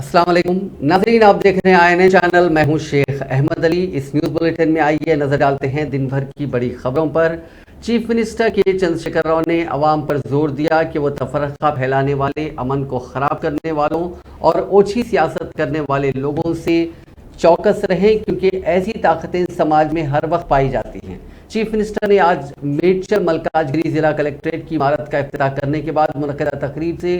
अस्सलाम वालेकुम नाज़रीन, आप देख रहे हैं आईएनए चैनल। मैं हूं शेख अहमद अली। इस न्यूज़ बुलेटिन में आइए नजर डालते हैं दिन भर की बड़ी खबरों पर। चीफ मिनिस्टर के चंद्रशेखर राव ने अवाम पर जोर दिया कि वो तफरका फैलाने वाले, अमन को खराब करने वालों और ओछी सियासत करने वाले लोगों से चौकस रहें, क्योंकि ऐसी ताकतें समाज में हर वक्त पाई जाती हैं। चीफ मिनिस्टर ने आज मेडचल मलकाजगिरी जिला कलेक्ट्रेट की इमारत का इफ्तिताह करने के बाद मुनक्किदा तकरीर से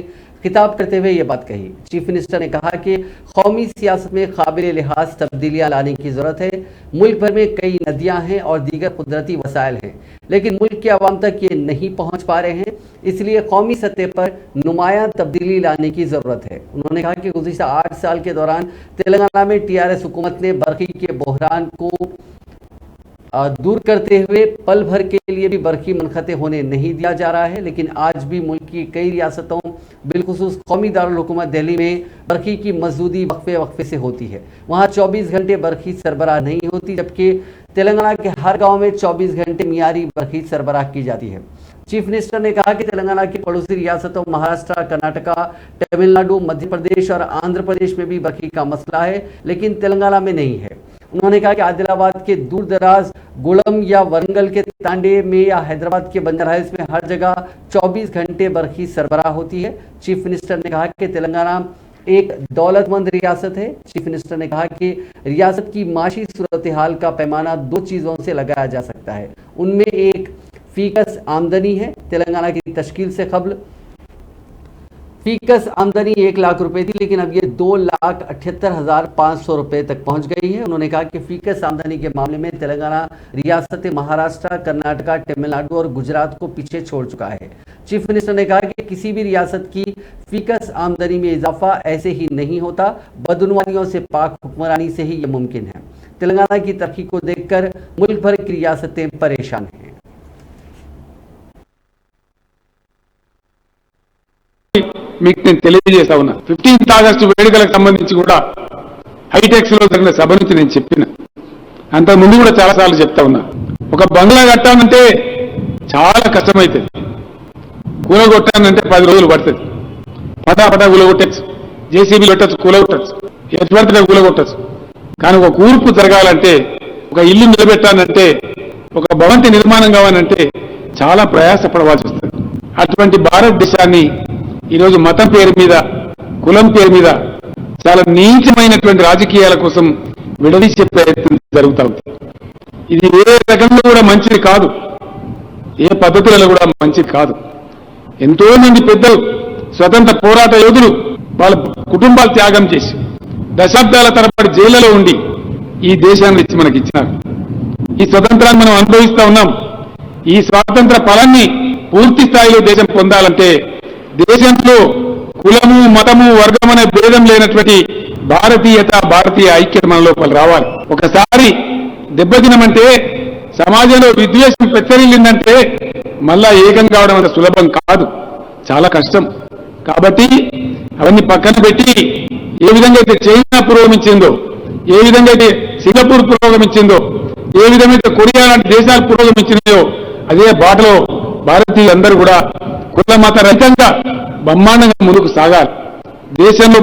खिताब करते हुए ये बात कही। चीफ मिनिस्टर ने कहा कि कौमी सियासत में काबिल लिहाज तब्दीलियाँ लाने की ज़रूरत है। मुल्क भर में कई नदियाँ हैं और दीगर कुदरती वसाइल हैं, लेकिन मुल्क के अवाम तक ये नहीं पहुँच पा रहे हैं, इसलिए कौमी सतह पर नुमायाँ तब्दीली लाने की ज़रूरत है। उन्होंने कहा कि गुज़िश्ता 8 साल के दौरान तेलंगाना में TRS हुकूमत ने बरक़ी के बहरान को दूर करते हुए पल भर के लिए भी बरक़ी मनक़ते होने नहीं दिया जा रहा है, लेकिन आज भी मुल्क की कई रियासतों बिलखुसूस कौमी दारुल हुकूमत दिल्ली में बरक़ी की मजदूदी वक्फे से होती है। वहाँ 24 घंटे बरक़ी सरबराह नहीं होती, जबकि तेलंगाना के हर गांव में 24 घंटे मियारी बरक़ी सरबराह की जाती है। चीफ मिनिस्टर ने कहा कि तेलंगाना की पड़ोसी रियासतों महाराष्ट्र, कर्नाटका, तमिलनाडु, मध्य प्रदेश और आंध्र प्रदेश में भी बरक़ी का मसला है, लेकिन तेलंगाना में नहीं है। उन्होंने कहा कि आदिलाबाद के दूर दराज गुड़म या वरंगल के तांडे में या हैदराबाद के बंदर हिल्स में हर जगह 24 घंटे बरक़ी सरबराह होती है। चीफ मिनिस्टर ने कहा कि तेलंगाना एक दौलतमंद रियासत है। चीफ मिनिस्टर ने कहा कि रियासत की माशी सूरत हाल का पैमाना 2 चीज़ों से लगाया जा सकता है। उनमें एक फीकस आमदनी है। तेलंगाना की तश्कील से कबल फीकस आमदनी 1 लाख रुपए थी, लेकिन अब ये 2,78,500 रुपए तक पहुंच गई है। उन्होंने कहा कि फीकस आमदनी के मामले में तेलंगाना रियासत महाराष्ट्र, कर्नाटका, तमिलनाडु और गुजरात को पीछे छोड़ चुका है। चीफ मिनिस्टर ने कहा कि किसी भी रियासत की फीकस आमदनी में इजाफा ऐसे ही नहीं होता, बदनुमानियों से पाक हुक्मरानी से ही यह मुमकिन है। तेलंगाना की तरक्की को देखकर मुल्क भर की रियासतें परेशान हैं। మీకు నేను తెలియజేస్తా ఉన్నా 15th ఆగస్టు వేడుకలకు సంబంధించి కూడా హైటెక్స్ లో జరిగిన సభ నుంచి నేను చెప్పిన అంత ముందు కూడా చాలా సార్లు చెప్తా ఉన్నా. ఒక బంగ్లా కట్టాలంటే చాలా కష్టమైతుంది, కూలగొట్టానంటే 10 రోజులు పడుతుంది. పటాపటా కూలగొట్టచ్చు, JCB పెట్టచ్చు, కూలగొట్టచ్చు, ఎటువంటి కూలగొట్టచ్చు. కానీ ఒక కూర్పు జరగాలంటే, ఒక ఇల్లు నిలబెట్టాలంటే, ఒక భవంతి నిర్మాణం కావాలంటే చాలా ప్రయాసపడవలసి వస్తుంది. అటువంటి భారతదేశాన్ని ఈరోజు మతం పేరు మీద, కులం పేరు మీద చాలా నీచమైనటువంటి రాజకీయాల కోసం విడదీసే ప్రయత్నం జరుగుతూ ఉంది. ఇది ఏ రకంలో కూడా మంచిది కాదు, ఏ పద్ధతులలో కూడా మంచిది కాదు. ఎంతో మంది పెద్దలు, స్వతంత్ర పోరాట యోధులు వాళ్ళ కుటుంబాలు త్యాగం చేసి దశాబ్దాల తరబడి జైళ్లలో ఉండి ఈ దేశాన్ని ఇచ్చి మనకి ఇచ్చినారు. ఈ స్వతంత్రాన్ని మనం అనుభవిస్తూ ఉన్నాం. ఈ స్వాతంత్ర ఫలాన్ని పూర్తి స్థాయిలో దేశం పొందాలంటే దేశంలో కులము, మతము, వర్గం అనే భేదం లేనటువంటి భారతీయత, భారతీయ ఐక్యత మన లోపల రావాలి. ఒకసారి దెబ్బతినమంటే, సమాజంలో విద్వేషం పెచ్చరిల్లిందంటే మళ్ళా ఏకం కావడం అంత సులభం కాదు, చాలా కష్టం. కాబట్టి అవన్నీ పక్కన పెట్టి ఏ విధంగా అయితే చైనా పురోగమించిందో, ఏ విధంగా అయితే సింగపూర్ పురోగమించిందో, ఏ విధంగా అయితే కొరియా లాంటి దేశాలు పురోగమించినాయో అదే బాటలో భారతీయులందరూ కూడా కుల మత రహితంగా బ్రహ్మాండంగా ముందుకు సాగాలి. దేశంలో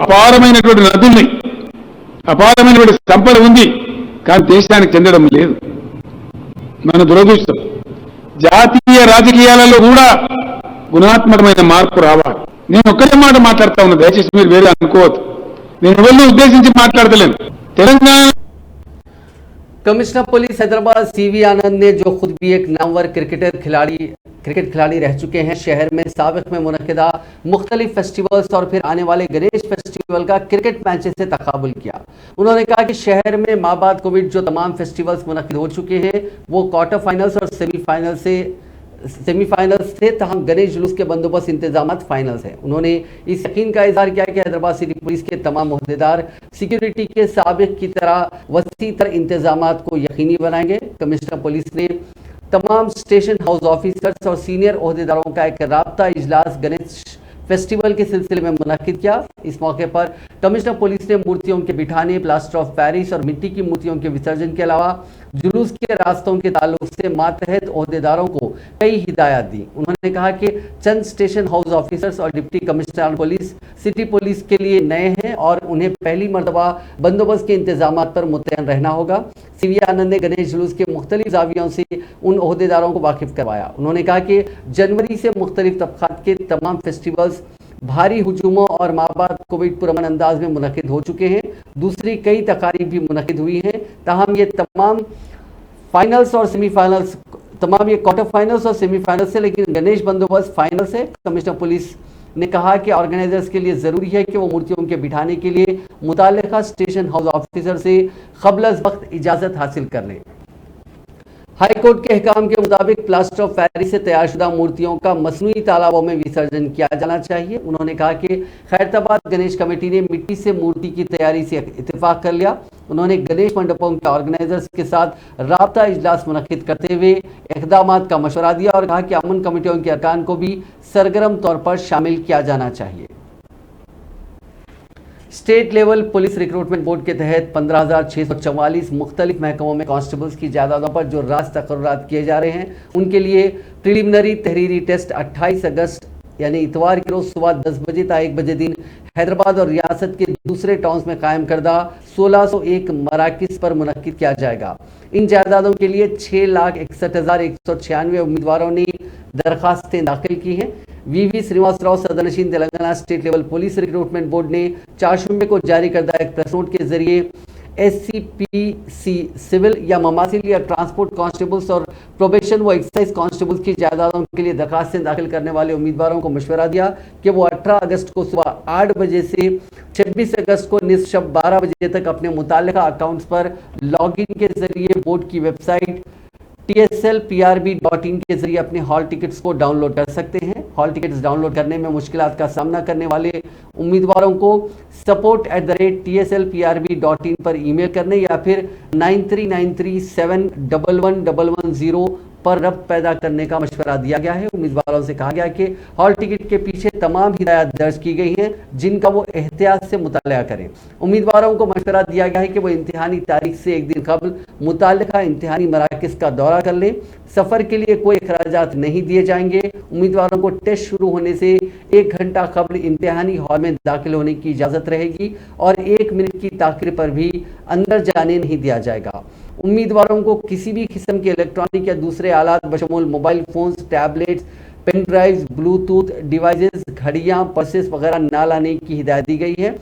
అపారమైనటువంటి నదుల్ని, అపారమైనటువంటి సంపద ఉంది, కానీ దేశానికి చెందడం లేదు. మన దురదృష్టం. జాతీయ రాజకీయాలలో కూడా గుణాత్మకమైన మార్పు రావాలి. నేను ఒక్కటే మాట మాట్లాడుతా ఉన్నా, దయచేసి మీరు వేరే అనుకోవద్దు. నేను ఎవరిని ఉద్దేశించి మాట్లాడతలేను. Telangana commissioner police Hyderabad CV Anand ने, जो खुद भी एक नामवर क्रिकेट खिलाड़ी रह चुके हैं, शहर में साबिक में मुनक्किदा मुख्तलिफ फेस्टिवल्स और फिर आने वाले गणेश फेस्टिवल का क्रिकेट मैचेस से तकाबुल किया। उन्होंने कहा कि शहर में माबाद कोविड जो तमाम फेस्टिवल्स मुनक्किद हो चुके हैं वो क्वार्टर फाइनल्स और सेमीफाइनल्स थे, तहम गणेश जुलूस के बंदोबस्त इंतजाम फाइनल्स हैं। उन्होंने इस यकीन का इजहार किया कि हैदराबाद सिटी पुलिस के तमाम ओहदेदार सिक्योरिटी के साबिक की तरह वसी तर इंतजामात को यकीनी बनाएंगे। कमिश्नर पुलिस ने तमाम स्टेशन हाउस ऑफिसर्स और सीनियर ओहदेदारों का एक राब्ता इजलास गणेश फेस्टिवल के सिलसिले में मुनक्किद किया। इस मौके पर कमिश्नर पुलिस ने मूर्तियों के बिठाने, प्लास्टर ऑफ पेरिस और मिट्टी की मूर्तियों के विसर्जन के अलावा जुलूस के रास्तों के ताल्लुक से मातहत ओहदेदारों को कई हिदायत दी। उन्होंने कहा कि चंद स्टेशन हाउस ऑफिसर्स और deputy commissioner police city police के लिए नए हैं और उन्हें पहली मर्तबा बंदोबस्त के इंतजाम पर मुतयन रहना होगा। सीवी आनंद ने गणेश जुलूस के मुख्तलिफ जावियों से उन ओहदेदारों को वाकिफ करवाया। उन्होंने कहा कि जनवरी से मुख्तलिफ तबकात के तमाम फेस्टिवल्स भारी हुजूमों और माबाद कोविड पुरअमन अंदाज में मुनक़िद हो चुके हैं। दूसरी कई तकारीब भी मुनक़िद हुई हैं। ताहम ये तमाम फाइनल्स और सेमीफाइनल्स ये क्वार्टर फाइनल्स और सेमीफाइनल्स है, लेकिन गणेश बंदोबस्त फाइनल से। कमिश्नर पुलिस ने कहा कि ऑर्गेनाइजर्स के लिए ज़रूरी है कि वो मूर्तियों के बिठाने के लिए मुताल्लिका स्टेशन हाउस ऑफिसर से क़ब्ल अज़ वक्त इजाज़त हासिल कर लें। हाई कोर्ट के अहकाम के मुताबिक प्लास्टर ऑफ पेरिस से तैयारशुदा मूर्तियों का मसनूई तालाबों में विसर्जन किया जाना चाहिए। उन्होंने कहा कि खैरताबाद गणेश कमेटी ने मिट्टी से मूर्ति की तैयारी से इत्तेफाक कर लिया। उन्होंने गणेश मंडपों के ऑर्गेनाइजर्स के साथ राब्ता इजलास मुनक्किद करते हुए इक़दामात का मशवरा दिया और कहा कि अमन कमेटियों के अरकान को भी सरगर्म तौर पर शामिल किया जाना चाहिए। State level police recruitment board के तहत 15,644 मुख्तलिफ महकमों में कांस्टेबल्स की जायदादों पर जो रास्त तकर्रुरात किए जा रहे हैं, उनके लिए प्रिलिमिनरी तहरीरी टेस्ट 28 अगस्त यानी इतवार की रोज सुबह 10 बजे तक 1 बजे दिन हैदराबाद और रियासत के दूसरे टाउन्स में कायम करदा 1601 मराकिज़ पर मुनक्किद किया जाएगा। इन जायदादों के लिए 6,61,196 उम्मीदवारों ने दरखास्तें दाखिल की हैं। वीवी श्रीनिवासराव सदरनशीन Telangana state level police recruitment board ने 4 जुम्मे को जारी करदा एक प्रेस नोट के जरिए SCPC सिविल या ममासिल या ट्रांसपोर्ट कांस्टेबल्स और प्रोबेशन व एक्साइज कांस्टेबल्स की जायदादों के लिए दरखास्तें दाखिल करने वाले उम्मीदवारों को मशवरा दिया कि वो 18 अगस्त को सुबह 8 बजे से 26 अगस्त को निस्फ शब 12 बजे तक अपने मुताल्लिका अकाउंट्स पर लॉगिन के जरिए बोर्ड की वेबसाइट tslprb.in के जरिए अपने हॉल टिकट्स को डाउनलोड कर सकते हैं। हॉल टिकट्स डाउनलोड करने में मुश्किलात का सामना करने वाले उम्मीदवारों को support@tslprb.in पर ईमेल करने या फिर 9393711110 पर रब्त पैदा करने का मशवरा दिया गया है। उम्मीदवारों से कहा गया कि हॉल टिकट के पीछे तमाम हिदायत दर्ज की गई हैं, जिनका वो एहतियात से मुताला करें। उम्मीदवारों को मशवरा दिया गया है कि वो इम्तिहानी तारीख से एक दिन कबल मुताल्लिका इम्तिहानी मराकिज़ का दौरा कर लें। सफ़र के लिए कोई अखराजात नहीं दिए जाएंगे। उम्मीदवारों को टेस्ट शुरू होने से 1 घंटा कबल इम्तिहानी हॉल में दाखिल होने की इजाज़त रहेगी और 1 मिनट की ताख़ीर पर भी अंदर जाने नहीं दिया जाएगा। उम्मीदवारों को किसी भी किस्म के इलेक्ट्रॉनिक या दूसरे आलात बशमूल mobile phones, tablets, pen drives, Bluetooth devices, घड़ियाँ, पर्सेस वगैरह ना लाने की हिदायत दी गई है।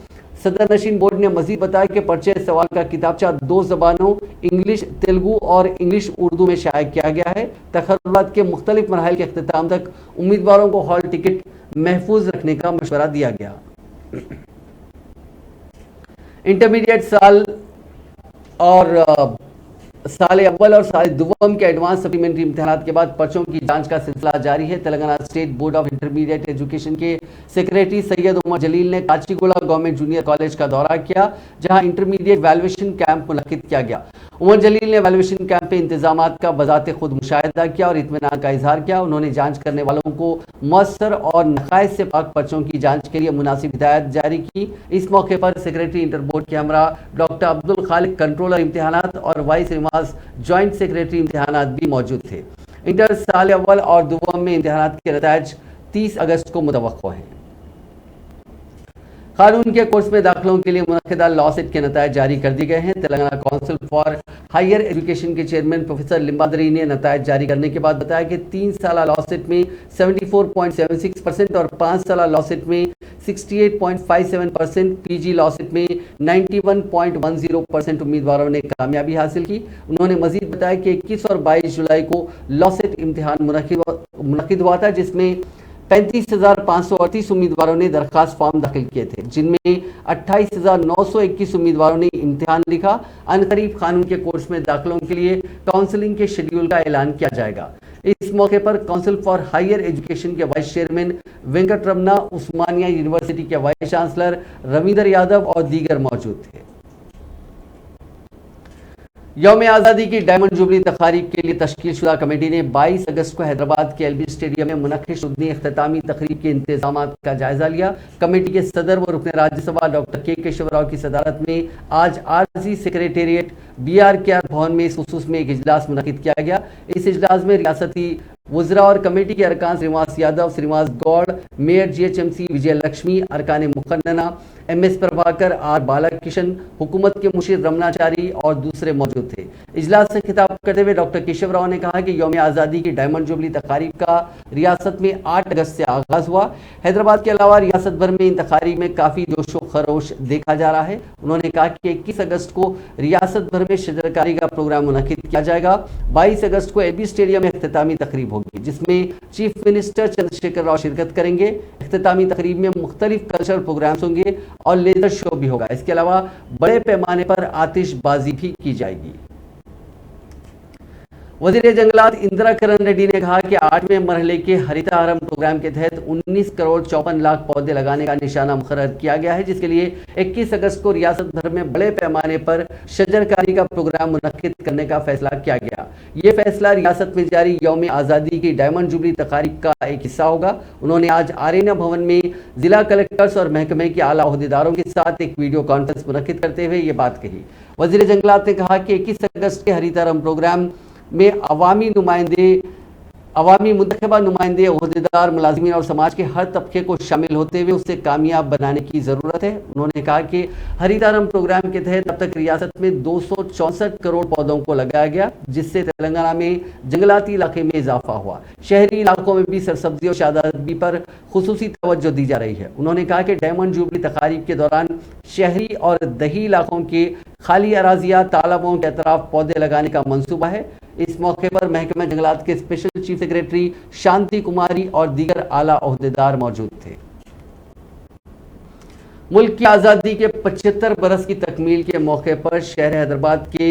सदर नशीन बोर्ड ने मजीद बताया कि पर्चे सवाल का किताबचा 2 ज़बानों इंग्लिश, तेलुगु और इंग्लिश उर्दू में शाया किया गया है। तकर्रुरात के मुख्तलिफ मरहल के अख्तिताम तक उम्मीदवारों को हॉल टिकट महफूज रखने का मशवरा दिया गया। इंटरमीडिएट साल अव्वल और साल दुवम के एडवांस सप्लीमेंट्री इम्तिहानात के बाद पर्चों की जांच का सिलसिला जारी है। Telangana state board of intermediate education के सेक्रेटरी सैयद उमर जलील ने काचीगुड़ा गवर्नमेंट जूनियर कॉलेज का दौरा किया, जहां इंटरमीडिएट वैल्यूएशन कैंप मुनक्किद किया गया। उमर जलील ने वैल्यूएशन कैंप पे इंतजामात का बजाते खुद मुशाहिदा किया और इत्मीनान का इजहार किया। उन्होंने जांच करने वालों को मौसर और नकाइज से पाक पर्चों की जांच के लिए मुनासिब हिदायत जारी की। इस मौके पर सेक्रेटरी इंटर बोर्ड के हमरा डॉक्टर अब्दुल खालिक कंट्रोलर इम्तिहानात और वाइस श्रीनिवास ज्वाइंट सेक्रेटरी इम्तिहानात भी मौजूद थे। इंटर साल अव्वल और दुवम में इम्तिहानात के नताइज 30 अगस्त को मुतवक्को हैं। कानून के कोर्स में दाखिलों के लिए मुनक्किदा लॉ सेट के नताइज जारी कर दिए गए हैं। Telangana council for higher education के चेयरमैन प्रोफेसर लिम्बादरी ने नताइज जारी करने के बाद बताया कि 3 साला लॉ सेट में 74.76% और 5 साला लॉ सेट में 68.57%, पीजी लॉ सेट में 91.10% उम्मीदवारों ने कामयाबी हासिल की। उन्होंने मजीद बताया कि 21 और 22 जुलाई को लॉ सेट इम्तिहान मुनक्किद हुआ था, जिसमें 35,538 उम्मीदवारों ने दरखास्त फॉर्म दाखिल किए थे, जिनमें 28,921 उम्मीदवारों ने इम्तिहान लिखा। अनकरीब कानून के कोर्स में दाखिलों के लिए काउंसलिंग के शेड्यूल का ऐलान किया जाएगा। इस मौके पर काउंसिल फॉर हायर एजुकेशन के वाइस चेयरमैन वेंकट रमना, उस्मानिया यूनिवर्सिटी के वाइस चांसलर रविंदर यादव और दीगर मौजूद थे। यौम आज़ादी की डायमंड जुबली तकारीब के लिए तश्कील शुदा कमेटी ने 22 अगस्त को हैदराबाद के एलबी स्टेडियम में मुनक़िद शुदनी अख्तामी तकरीब के इंतजाम का जायजा लिया। कमेटी के सदर व रुकन राज्यसभा डॉक्टर के केशव राव की सदारत में आज आरजी सेक्रेटेरिएट BRKR भवन में इस खुसूस में एक इजलास मुनक़िद किया गया। इस इजलास में रियासती वज़रा और कमेटी के अरकान श्रीनिवास यादव, श्रीनिवास गौड़, मेयर GHMC विजय लक्ष्मी, अरकान मुक़न्नना MS प्रभाकर, R बालाकिशन, हुकूमत के मुशीर रमनाचारी और दूसरे मौजूद थे। इजलास से खिताब करते हुए डॉक्टर केशव राव ने कहा कि यौम आज़ादी की डायमंड जुबली तकारीब का रियासत में 8 अगस्त से आगाज़ हुआ। हैदराबाद के अलावा रियासत भर में इन तकारीब में काफ़ी जोशो खरोश देखा जा रहा है। उन्होंने कहा कि 21 अगस्त को रियासत भर में शजरकारी का प्रोग्राम मुनक़िद किया जाएगा। 22 अगस्त को एलबी स्टेडियम में इख्तितामी तकरीब होगी, जिसमें चीफ मिनिस्टर चंद्रशेखर राव शिरकत करेंगे। इख्तितामी तकरीब में मुख्तलिफ कल्चरल प्रोग्राम्स होंगे और लेजर शो भी होगा। इसके अलावा बड़े पैमाने पर आतिशबाजी भी की जाएगी। वज़ीर जंगलात इंदिरा किरण रेड्डी ने कहा कि 8वें मरहले के हरिताहारम प्रोग्राम के तहत 19 करोड़ 54 लाख पौधे लगाने का निशाना मुकर्रर किया गया है, जिसके लिए 21 अगस्त को रियासत भर में बड़े पैमाने पर शजरकारी का प्रोग्राम मुनक्किद करने का फैसला किया गया। ये फैसला रियासत में जारी यौम आज़ादी की डायमंड जुबली तकारीब का एक हिस्सा होगा। उन्होंने आज आरीना भवन में जिला कलेक्टर्स और महकमे के आला ओहदेदारों के साथ एक वीडियो कॉन्फ्रेंस मुनक्किद करते हुए ये बात कही। वज़ीर जंगलात ने कहा कि 21 अगस्त के हरिताहारम प्रोग्राम में अवामी मुंतखबा नुमाइंदे, ओहदेदार, मुलाजिमीन और समाज के हर तबके को शामिल होते हुए उसे कामयाब बनाने की ज़रूरत है। उन्होंने कहा कि हरिताहारम प्रोग्राम के तहत अब तक रियासत में 264 करोड़ पौधों को लगाया गया, जिससे तेलंगाना में जंगलाती इलाके में इजाफा हुआ। शहरी इलाकों में भी सरसब्जी और शादाबी पर खुसूसी तवज्जो दी जा रही है। उन्होंने कहा कि डायमंड जुबली तकारीब के दौरान शहरी और दही इलाकों के खाली अराजिया, तालाबों के अतराफ पौधे लगाने का मंसूबा है। इस मौके पर महकमा जंगलात के स्पेशल चीफ सेक्रेटरी शांति कुमारी और दीगर आला ओहदेदार मौजूद थे। मुल्क की आज़ादी के 75 बरस की तकमील के मौके पर शहर हैदराबाद के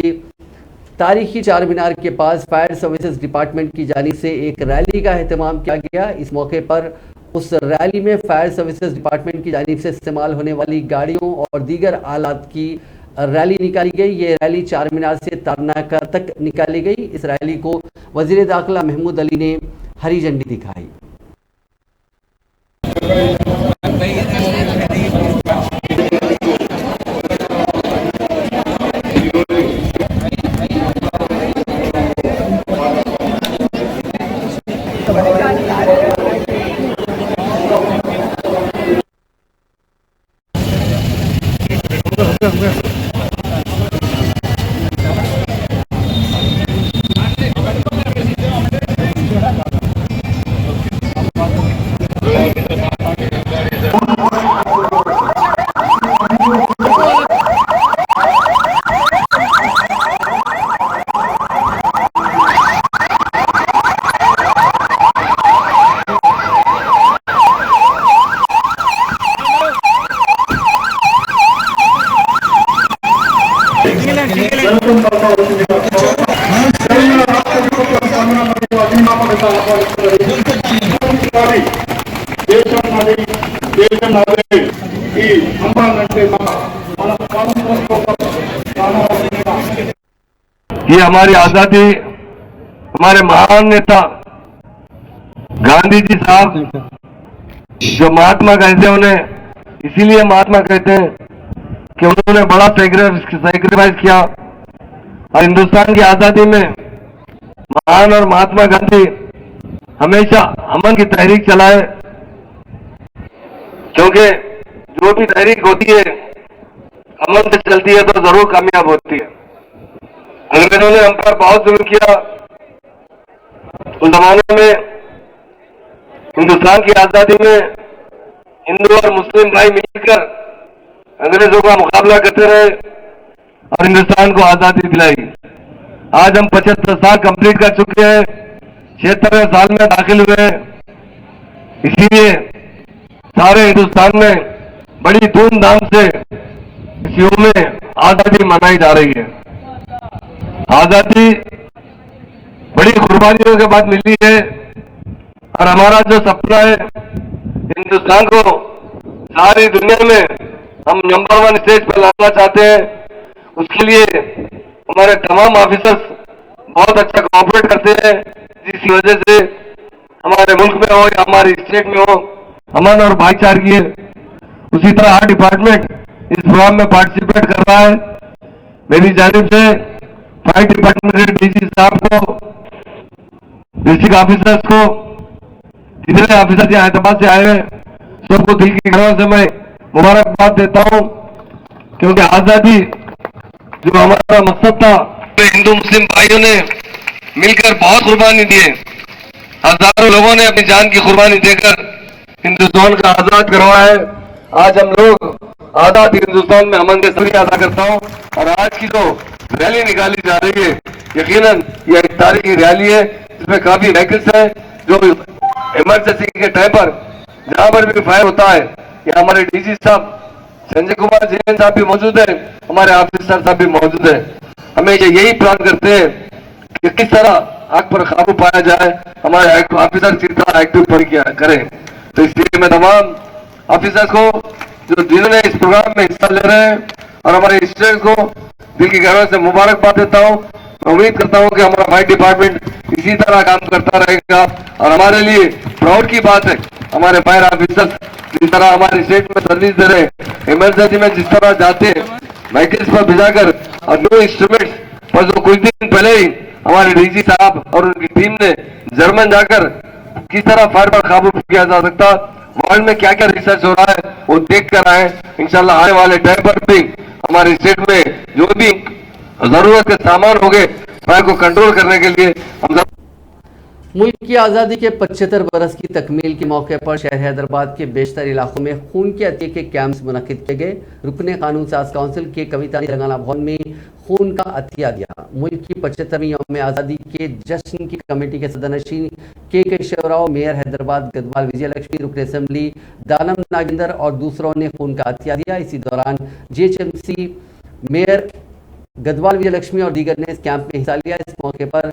तारीखी चार मीनार के पास फायर सर्विसेज डिपार्टमेंट की जानिब से एक रैली का एहतमाम किया गया। इस मौके पर उस रैली में फायर सर्विसेज डिपार्टमेंट की जानिब से इस्तेमाल होने वाली गाड़ियों और दीगर आलात की रैली निकाली गई। ये रैली चार मीनार से तारनाका तक निकाली गई। इस रैली को वजीर दाखिला महमूद अली ने हरी झंडी दिखाई। ये हमारी आजादी हमारे महान नेता गांधी जी साहब जो महात्मा कहते हैं, उन्हें इसीलिए महात्मा कहते हैं कि उन्होंने बड़ा सैक्रिफाइस किया और हिंदुस्तान की आजादी में महान और महात्मा गांधी हमेशा अमन की तहरीक चलाए, क्योंकि जो भी तहरीक होती है अमन से चलती है तो जरूर कामयाब होती है। अंग्रेजों ने हम पर बहुत जुल्म किया। उस जमाने में हिंदुस्तान की आजादी में हिंदू और मुस्लिम भाई मिलकर अंग्रेजों का मुकाबला करते रहे और हिंदुस्तान को आजादी दिलाई। आज हम 75 साल कंप्लीट कर चुके हैं, 76वें साल में दाखिल हुए हैं। इसीलिए सारे हिंदुस्तान में बड़ी धूमधाम से इस युग में आजादी मनाई जा रही है। आजादी बड़ी कुर्बानियों के बाद मिली है और हमारा जो सपना है हिंदुस्तान को सारी दुनिया में हम नंबर 1 स्टेज पर लाना चाहते हैं। उसके लिए हमारे तमाम ऑफिसर्स बहुत अच्छा कोऑपरेट करते हैं, जिसकी वजह से हमारे मुल्क में हो या हमारी स्टेट में हो अमन और भाईचारगी है। उसी तरह हर डिपार्टमेंट इस प्रोग्राम में पार्टिसिपेट कर रहा है। मेरी जानिब से फायर डिपार्टमेंट के डीसी साहब को, डिस्ट्रिक्ट ऑफिसर्स को, जितने ऑफिसर यहाँ हैदराबाद से आए हैं, सबको दिल की गहराइयों से मैं मुबारकबाद देता हूँ, क्योंकि आजादी जो हमारा मकसद था, हिंदू मुस्लिम भाइयों ने मिलकर बहुत कुर्बानी दी है। हजारों लोगों ने अपनी जान की कुर्बानी देकर हिंदुस्तान का आजाद करवाया है। आज हम लोग आजाद हिंदुस्तान में अमन के शुक्रिया अदा करता हूँ। और आज की जो रैली निकाली जा रही है, यकीनन यह एक तारीखी रैली है, जिसमें काफी व्हीकल्स है जो इमरजेंसी के टाइम पर जहां पर भी फायर होता है, या हमारे डीजी साहब संजय कुमार जैन साहब भी मौजूद है, हमारे ऑफिसर साहब भी मौजूद है। हमें यही प्लान करते हैं कि किस तरह आग पर काबू पाया जाए, हमारे ऑफिसर किस तरह एक्टिव करें। तो इसलिए मैं तमाम ऑफिसर्स को जो जिन्होंने इस प्रोग्राम में हिस्सा ले रहे हैं और हमारे स्टूडेंट्स को दिल की गहराइयों से मुबारकबाद देता हूँ। मैं उम्मीद करता हूँ कि हमारा फायर डिपार्टमेंट इसी तरह काम करता रहेगा। और हमारे लिए प्राउड की बात है, हमारे फायर ऑफिसर्स जिस तरह हमारे स्टेट में सर्विस दे रहे, इमरजेंसी में जिस तरह जाते हैं व्हीकल्स पर भिजाकर, और न्यू इंस्ट्रूमेंट्स पर जो कुछ दिन पहले ही हमारे डीजी साहब और उनकी टीम ने जर्मन जाकर किस तरह फायर पर काबू किया जा सकता, वर्ल्ड में क्या क्या रिसर्च हो रहा है वो देख कर आए। इंशाल्लाह आने वाले टाइम पर भी हमारे स्टेट में जो भी जरूरत के सामान हो गए फायर को कंट्रोल करने के लिए हम मुल्क की आज़ादी के 75 बरस की तकमील के मौके पर शहर हैदराबाद के बेशतर इलाकों में खून के अतिये के कैंप्स मुनक्किद किए गए। रुकने कानून साज काउंसिल के कविता ने तेलंगाना भवन में खून का अतिया दिया। मुल्क की 75वीं यौम आज़ादी के जश्न की कमेटी के सदरनशीन के केशवराव, मेयर हैदराबाद गदवाल विजयलक्ष्मी, रुकन असेंबली दानम नागेंद्र और दूसरों ने खून का अतिया दिया। इसी दौरान GHMC मेयर गदवाल विजयलक्ष्मी और दीगर ने इस कैंप में हिस्सा लिया। इस मौके पर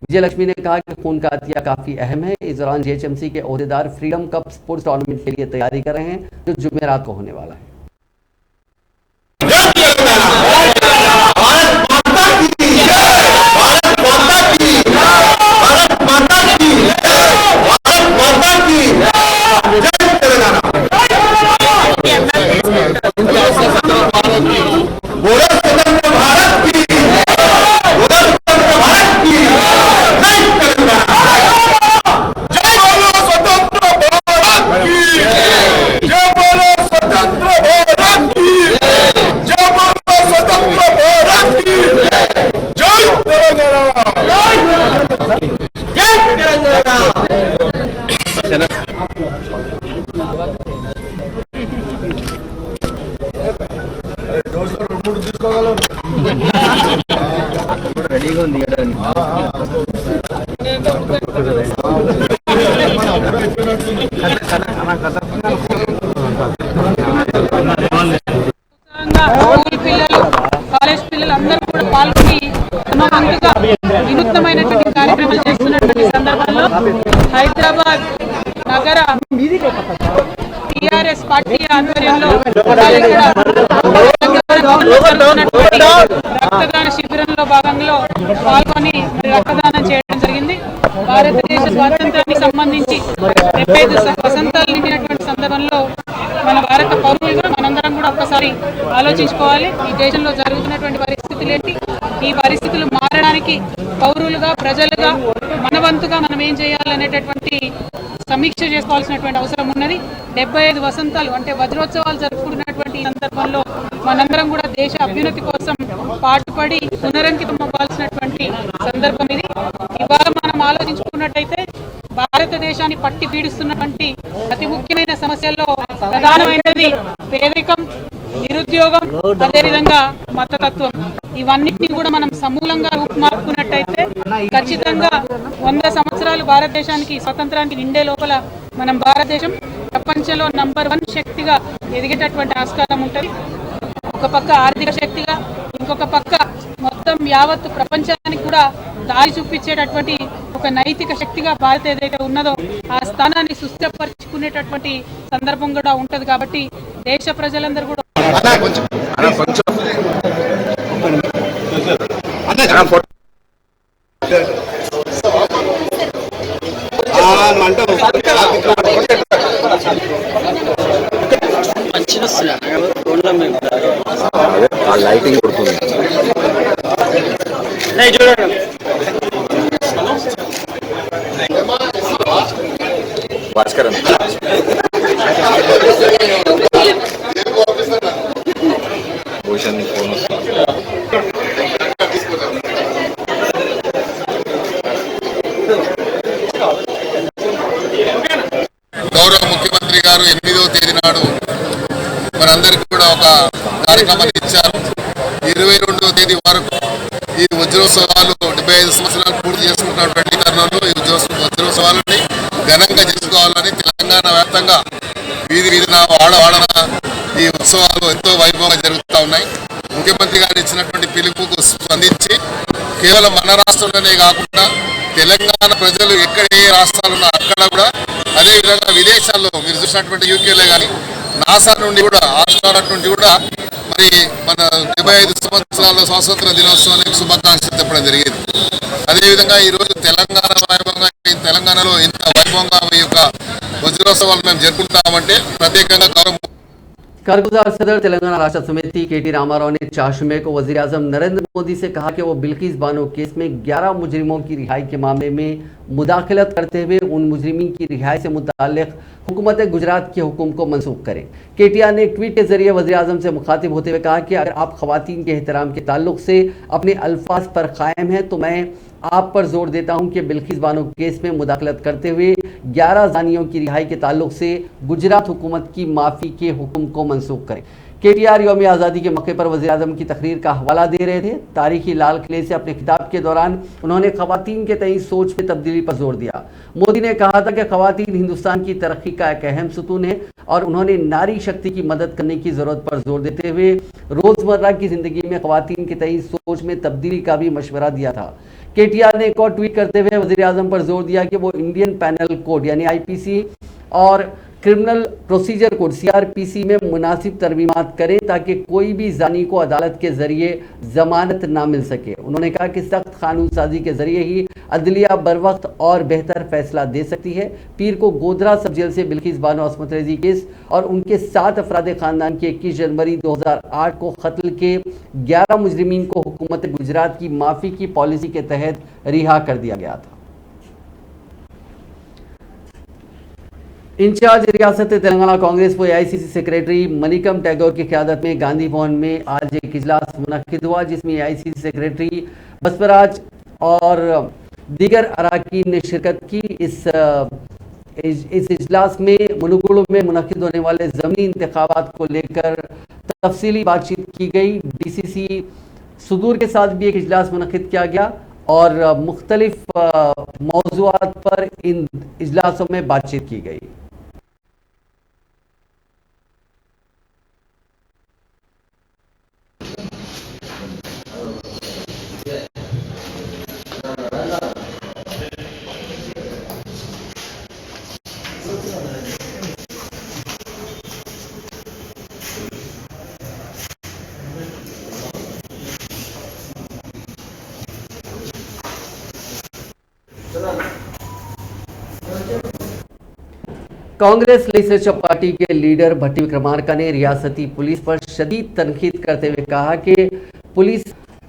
विजयलक्ष्मी ने कहा कि खून का अतिया काफ़ी अहम है। इस दौरान GHMC के ओहदेदार फ्रीडम कप स्पोर्ट्स टूर्नामेंट के लिए तैयारी कर रहे हैं, जो जुमेरात को होने वाला है। కాలేజ్ పిల్లలందరూ కూడా పాల్గొని తమ వంతుగా వినూత్నమైనటువంటి కార్యక్రమాలు చేస్తున్నటువంటి సందర్భంలో హైదరాబాద్ నగర టీఆర్ఎస్ పార్టీ ఆధ్వర్యంలో రక్తదాన శిబిరంలో భాగంగా పాల్గొని రక్తదానం చేయడం జరిగింది. భారతదేశ స్వాతంత్రానికి సంబంధించి 75 వసంతాలు నిండినటువంటి సందర్భంలో మన భారత పౌరులుగా మనందరం కూడా ఒక్కసారి ఆలోచించుకోవాలి. ఈ దేశంలో జరుగుతున్నటువంటి పరిస్థితులు ఏంటి, ఈ పరిస్థితులు మారడానికి పౌరులుగా, ప్రజలుగా మనవంతుగా మనం ఏం చేయాలనేటటువంటి సమీక్ష చేసుకోవాల్సినటువంటి అవసరం ఉన్నది. 75 వసంతాలు అంటే వజ్రోత్సవాలు జరుపుకున్నటువంటి సందర్భంలో మనందరం కూడా దేశ అభ్యున్నతి కోసం పాటుపడి పునరంకితం అవ్వాల్సినటువంటి సందర్భం ఇది. ఇవాళ మనం ఆలోచించుకున్నట్టయితే భారతదేశాన్ని పట్టి పీడిస్తున్నటువంటి అతి ముఖ్యమైన సమస్యల్లో ప్రధానమైనది పేదరికం, నిరుద్యోగం, అదేవిధంగా మతతత్వం. ఇవన్నిటిని కూడా మనం సమూలంగా రూపుమార్చుకున్నట్టయితే ఖచ్చితంగా 100 సంవత్సరాలు భారతదేశానికి స్వతంత్రానికి నిండే లోపల మనం భారతదేశం ప్రపంచంలో నంబర్ 1 శక్తిగా ఎదిగేటటువంటి ఆస్కారం ఉంటుంది. ఒక పక్క ఆర్థిక శక్తిగా, ఇంకొక పక్క మొత్తం యావత్తు ప్రపంచానికి కూడా దారి చూపించేటటువంటి ఒక నైతిక శక్తిగా భారత ఏదైతే ఉన్నదో ఆ స్థానాన్ని సుస్థిరపరచుకునేటటువంటి సందర్భం కూడా ఉంటది. కాబట్టి దేశ ప్రజలందరూ కూడా లైటింగ్ కొడుతుంది. భాస్కర్ భూషణ్ ఫోన్ వస్తుంది. గౌరవ ముఖ్యమంత్రి గారు 8వ తేదీ నాడు మనందరికీ కూడా ఒక కార్యక్రమాన్ని ఇచ్చారు. 22వ తేదీ వరకు ఈ వజ్రోత్సవాలు 75 సంవత్సరాలు పూర్తి చేసుకున్నటువంటి తరుణంలో ఈ వజ్రోత్సవాలని ఘనంగా చేసుకోవాలని తెలంగాణ వ్యాప్తంగా వీధి వీధిన వాడవాడన ఈ ఉత్సవాలు ఎంతో వైభవంగా జరుగుతూ ఉన్నాయి. ముఖ్యమంత్రి గారు ఇచ్చినటువంటి పిలుపుకు స్పందించి కేవలం మన రాష్ట్రంలోనే కాకుండా తెలంగాణ ప్రజలు ఎక్కడ ఏ రాష్ట్రాలు ఉన్నా అక్కడ కూడా, అదేవిధంగా విదేశాల్లో మీరు చూసినటువంటి యూకేలో కానీ నాసా నుండి కూడా, ఆస్ట్రేలియా నుండి కూడా మరి మన 75 సంవత్సరాల స్వాతంత్ర దినోత్సవానికి శుభాకాంక్షలు చెప్పడం జరిగింది. అదేవిధంగా ఈరోజు తెలంగాణలో ఇంత వైభవంగా ఈ యొక్క వజ్రోత్సవాలు మేము జరుపుకుంటామంటే ప్రత్యేకంగా कारगुजार सदर तेलंगाना राष्ट्र समिति केटी रामाराव ने 4 मई को वज़ीर-ए-आज़म नरेंद्र मोदी से कहा कि वो बिल्किस बानो केस में 11 मुजरिमों की रिहाई के मामले में मुदाखलत करते हुए उन मुजरिमीन की रिहाई से मुताल्लिक हुकूमत गुजरात के हुक्म को मनसूख करें। केटीआर ने एक ट्वीट के जरिए वज़ीर-ए-आज़म से मुखातिब होते हुए कहा कि अगर आप खवातीन के एहतराम के ताल्लुक से अपने अल्फाज पर कायम हैं तो मैं आप पर जोर देता हूं कि बिल्किस बानो केस में मुदाखलत करते हुए 11 जानियों की रिहाई के ताल्लुक से गुजरात हुकूमत की माफ़ी के हुक्म को मनसूख करें। केटीआर यौम आज़ादी के मौके पर वज़ीर-ए-आज़म की तकरीर का हवाला दे रहे थे। तारीखी लाल किले से अपने खिताब के दौरान उन्होंने खवातीन के तई सोच में तब्दीली पर जोर दिया। मोदी ने कहा था कि खवातीन हिंदुस्तान की तरक्की का एक अहम सुतून है और उन्होंने नारी शक्ति की मदद करने की ज़रूरत पर जोर देते हुए रोज़मर्रा की ज़िंदगी में खवातीन के तई सोच में तब्दीली का भी मशवरा दिया था। केटीआर ने एक और ट्वीट करते हुए वज़ीर-ए-आज़म पर जोर दिया कि वो इंडियन पैनल कोड यानी आईपीसी और क्रिमिनल प्रोसीजर कोड सीआरपीसी में मुनासिब तरमीमात करें ताकि कोई भी जानी को अदालत के जरिए जमानत ना मिल सके। उन्होंने कहा कि सख्त कानून साजी के जरिए ही अदलिया बर वक्त और बेहतर फैसला दे सकती है। पीर को गोधरा सब जेल से बिल्किस बानो असमत रेजी केस और उनके 7 अफराद खानदान के 21 जनवरी 2008 को कत्ल के 11 मुजरिमीन को हुकूमत गुजरात की माफ़ी की पॉलिसी के तहत रिहा कर दिया गया था। इंचार्ज रियासत तेलंगाना कांग्रेस व एआईसीसी सेक्रेटरी मनिकम टैगोर की क़यादत में गांधी भवन में आज एक इजलास मुनक्किद हुआ जिसमें एआईसीसी सेक्रेटरी बसवराज और दीगर अरकान ने शिरकत की। इस इजलास में मुनुगुड़ू में मुनक्किद होने वाले ज़मीनी इंतखाबात को लेकर तफसीली बातचीत की गई। डीसीसी सुदूर के साथ भी एक इजलास मुनक्किद किया गया और मुख्तलिफ मौज़ूआत पर इन इजलासों में बातचीत की गई। कांग्रेस लेजिस्लेटिव पार्टी के लीडर भट्टी विक्रमार्का ने रियासती पुलिस पर शदीद तनकीद करते हुए कहा कि पुलिस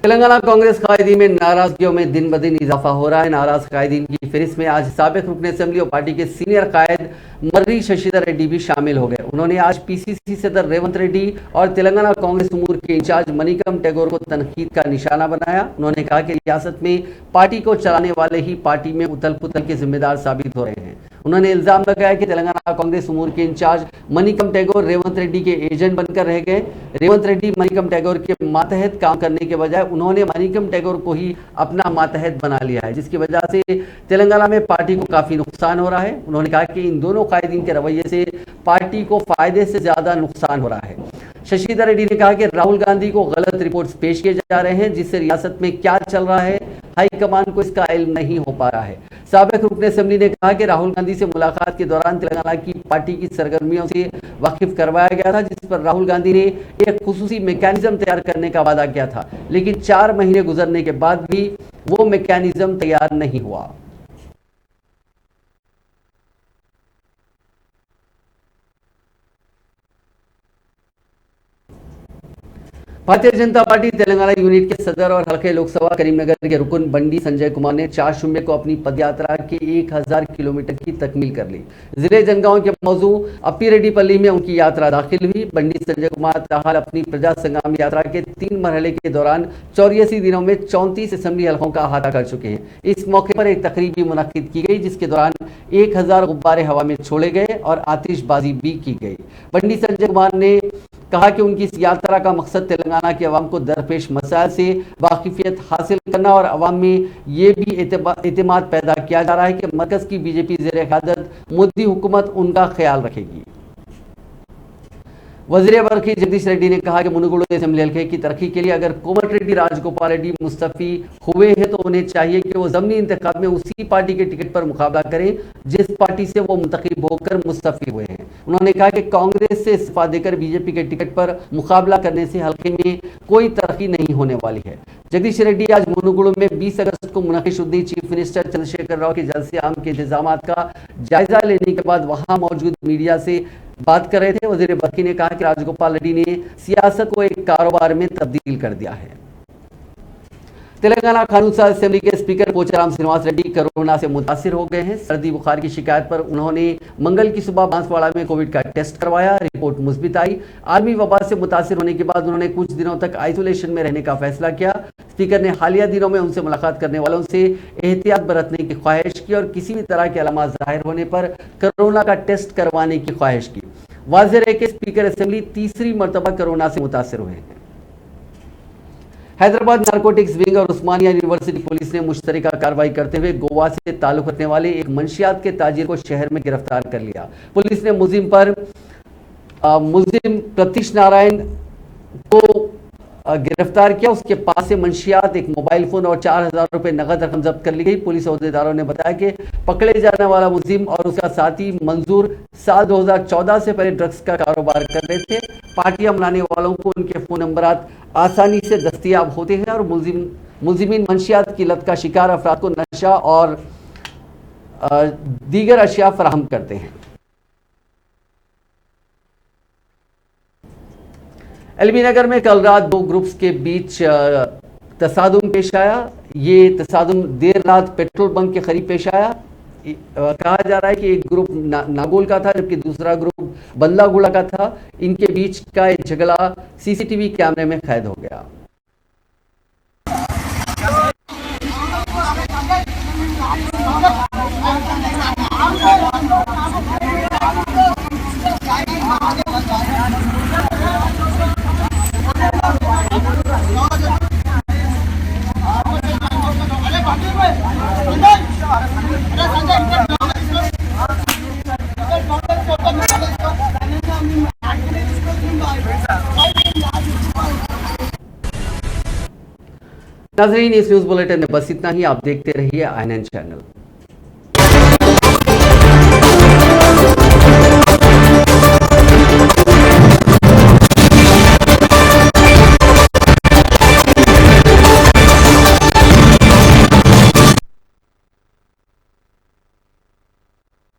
तेलंगाना कांग्रेस कायदीन में नाराजगियों में दिन ब दिन इजाफा हो रहा है। नाराज कायदीन की फहरिस्त में आज साबिक रुकन असेंबली और पार्टी के सीनियर कायद मर्री शशिधर रेड्डी भी शामिल हो गए। उन्होंने आज पीसीसी सदर रेवंत रेड्डी और तेलंगाना कांग्रेस उमूर के इंचार्ज मनिकम टैगोर को तनकीद का निशाना बनाया। उन्होंने कहा कि रियासत में पार्टी को चलाने वाले ही पार्टी में उथल पुथल के जिम्मेदार साबित हो रहे हैं। उन्होंने इल्जाम लगाया कि तेलंगाना कांग्रेस उमूर के इंचार्ज मनिकम टैगोर रेवंत रेड्डी के एजेंट बनकर रह गए। रेवंत रेड्डी मनिकम टैगोर के मातहत काम करने के बजाय उन्होंने मनिकम टैगोर को ही अपना मातहत बना लिया है, जिसकी वजह से तेलंगाना में पार्टी को काफी नुकसान हो रहा है। उन्होंने कहा कि इन दोनों कायदीन के रवैये से पार्टी को फायदे से ज्यादा नुकसान हो रहा है। शशिधर रेड्डी ने कहा कि राहुल गांधी को गलत रिपोर्ट्स पेश किए जा रहे हैं जिससे रियासत में क्या चल रहा है हाईकमान को इसका इल्म नहीं हो पा रहा है। साबिक रुकन असेंबली ने कहा कि राहुल गांधी से मुलाकात के दौरान तेलंगाना की पार्टी की सरगर्मियों से वाकिफ करवाया गया था, जिस पर राहुल गांधी ने एक खुसूसी मैकेनिज्म तैयार करने का वादा किया था, लेकिन 4 महीने गुजरने के बाद भी वो मैकेनिज्म तैयार नहीं हुआ। भारतीय जनता पार्टी तेलंगाना यूनिट के सदर और हल्के लोकसभा करीमनगर के रुकन बंडी संजय कुमार ने 4 जुम्मे को अपनी पदयात्रा के 1000 किलोमीटर की तकमील कर ली। जिले जनगांव के मौजू अप्पीरेड्डीपल्ली में उनकी यात्रा दाखिल हुई। बंडी संजय कुमार ताहाल अपनी प्रजा संग्राम यात्रा के 3 मरहले के दौरान 84 दिनों में 34 असेंबली हलकों का अहाता कर चुके हैं। इस मौके पर एक तकरीब भी मुनक्किद की गई, जिसके दौरान 1000 गुब्बारे हवा में छोड़े गए और आतिशबाजी भी की गई। बंडी संजय कुमार ने कहा कि उनकी इस यात्रा का मकसद तेलंगाना के अवाम को दरपेश मसाइल से वाकिफियत हासिल करना और अवाम में ये भी एतमाद पैदा किया जा रहा है कि मरकज की बीजेपी ज़ेर क़यादत मोदी हुकूमत उनका ख्याल रखेगी। वज़ीर बरकी जगदीश रेड्डी ने कहा कि मुनुगुडु असेंबली हल्के की तरक्की के लिए अगर कोमटिरेड्डी राजगोपाल रेड्डी मुस्तफ़ी हुए हैं तो उन्हें चाहिए कि वो ज़मीनी इंतखाब में उसी पार्टी के टिकट पर मुकाबला करें जिस पार्टी से वो मुंतखब होकर मुस्तफ़ी हुए हैं। उन्होंने कहा कि कांग्रेस से इस्तीफा देकर बीजेपी के टिकट पर मुकाबला करने से हल्के में कोई तरक्की नहीं होने वाली है। जगदीश रेड्डी आज मुनुगुडु में 20 अगस्त को मुनक़िद चीफ मिनिस्टर चंद्रशेखर राव के जलसे आम के इंतजाम का जायजा लेने के बाद वहां मौजूद मीडिया से बात कर रहे थे। वज़ीर बरकी ने कहा कि राजगोपाल रेड्डी ने सियासत को एक कारोबार में तब्दील कर दिया है। तेलंगाना कानून साज असेंबली के स्पीकर पोचाराम श्रीनिवास रेड्डी कोरोना से मुतासिर हो गए हैं। सर्दी बुखार की शिकायत पर उन्होंने मंगल की सुबह बांसवाड़ा में कोविड का टेस्ट करवाया, रिपोर्ट मुस्बित आई। आलमी वबा से मुतासिर होने के बाद उन्होंने कुछ दिनों तक आइसोलेशन में रहने का फैसला किया। स्पीकर ने हालिया दिनों में उनसे मुलाकात करने वालों से एहतियात बरतने की ख्वाहिश की और किसी भी तरह के अलामत जाहिर होने पर कोरोना का टेस्ट करवाने की ख्वाहिश की। वाज़ेह है कि स्पीकर असेंबली तीसरी मरतबा कोरोना से मुतासिर हुए हैं। हैदराबाद नारकोटिक्स विंग और उस्मानिया यूनिवर्सिटी पुलिस ने मुश्तरका कार्रवाई करते हुए गोवा से ताल्लुक रखने वाले एक मंशियात के ताजिर को शहर में गिरफ्तार कर लिया। पुलिस ने मुलजिम प्रतीश नारायण को गिरफ्तार किया। उसके पास से मंशियात, एक मोबाइल फोन और 4000 रुपए नकद रकम जब्त कर ली गई। पुलिस अहदेदारों ने बताया कि पकड़े जाने वाला मुलजिम और उसका साथी मंजूर साल 2014 से पहले ड्रग्स का कारोबार कर रहे थे। पार्टियां मनाने वालों को उनके फोन नंबरात आसानी से दस्तयाब होते हैं और मुलजिमीन मंशियात की लत का शिकार अफराद को नशा और दीगर अशिया फराहम करते हैं। एलबी नगर में कल रात 2 ग्रुप्स के बीच तसादुम पेश आया। ये तसादुम देर रात पेट्रोल पंप के करीब पेश आया। कहा जा रहा है कि एक ग्रुप नागोल का था जबकि दूसरा ग्रुप बंदलागुड़ा का था। इनके बीच का एक झगड़ा सीसीटीवी कैमरे में कैद हो गया। नाज़रीन, इस न्यूज़ बुलेटिन में बस इतना ही। आप देखते रहिए INN चैनल।